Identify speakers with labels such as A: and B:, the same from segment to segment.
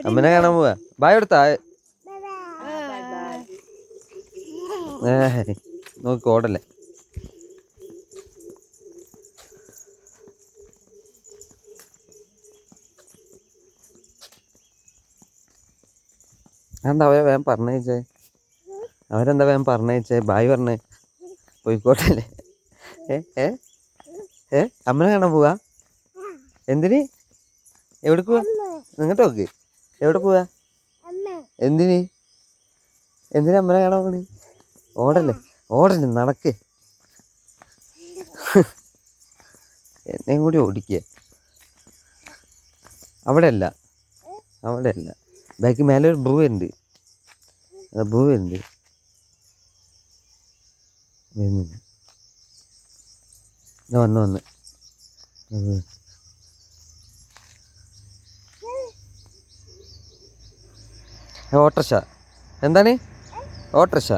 A: അമ്മനെ കാണാൻ പോവാ. ബായ് എടുത്താ നോക്കി ഓടല്ലേ. എന്താ അവരെ വേഗം പറഞ്ഞയച്ചേ? അവരെന്താ വേഗം പറഞ്ഞയച്ചേ? ബായ് പറഞ്ഞേ പോയിക്കോട്ടല്ലേ. ഏ ഏ ഏ അമ്മനെ കാണാൻ പോവാ? എന്തിന്? എവിടെ പോവാ? നിങ്ങട്ട് നോക്ക്. എവിടെ പോവാ? എന്തിന്? എന്തിനാ അമ്മനെ കാണാൻ പോണി? ഓടല്ലേ ഓടല്ലേ നടക്ക്. എന്നെയും കൂടി ഓടിക്കുക. അവിടെ അല്ല ബാക്കി മേലെ ഒരു ബ്രൂ ഉണ്ട്. ബ്രൂ ഉണ്ട് വന്ന് ഓട്ടർഷ. എന്താണ് ഓട്ടർഷ?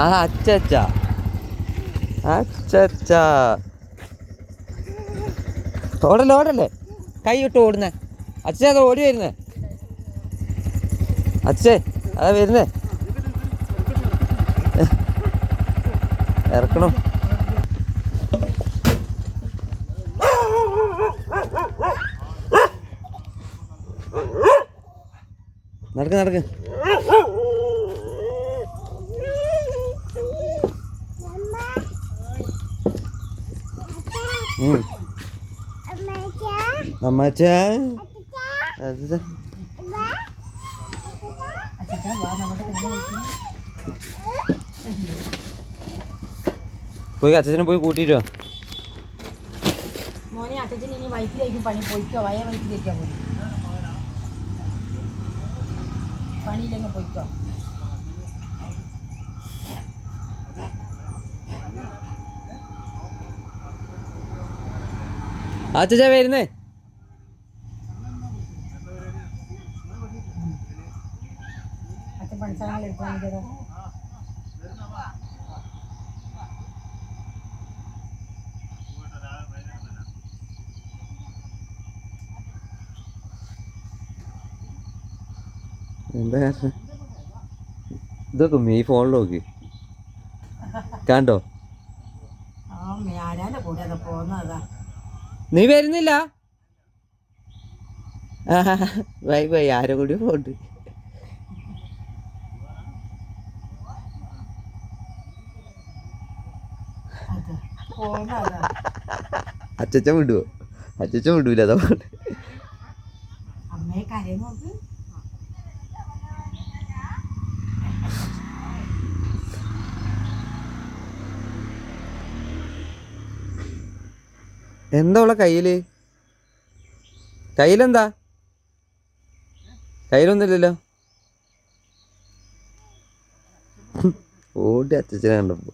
A: ആ അച്ച ഓടല്ലേ കൈ വിട്ട് ഓടുന്നേ. അച്ഛൻ അത് ഓടി വരുന്നേ. അച്ഛേ അതാ വരുന്നേ. ഇറക്കണം. നടക്ക്. അമ്മച്ചാ പോയി അച്ഛനെ പോയി കൂട്ടിട്ടോ.
B: മോനെ അച്ഛൻ ഇനി വൈക്കിലേക്ക് പണി പോയിക്കോ. വയ വൈക്കിലേക്കാ പോയി പണിയില്ലെങ്കിൽ പോയിക്കോ.
A: അച്ഛാ വരുന്നേ.
B: അച്ഛൻ പണിസാധനങ്ങൾ എടുക്കാൻ
A: എന്താ കാരണം? ഇതൊക്കെ ഈ ഫോണിൽ നോക്കി കണ്ടോ? നീ വരുന്നില്ല? ബൈ ആരോ കൂടി പോണ്ട്. അച്ഛൻ വിടുവോ? അച്ഛൻ വിടൂല. അതാ പോണ്ട്. എന്താ ഉള്ള കയ്യിലെന്താ? കയ്യിലൊന്നുമില്ലല്ലോ. ഓടി അച്ഛനെ കണ്ടപ്പോ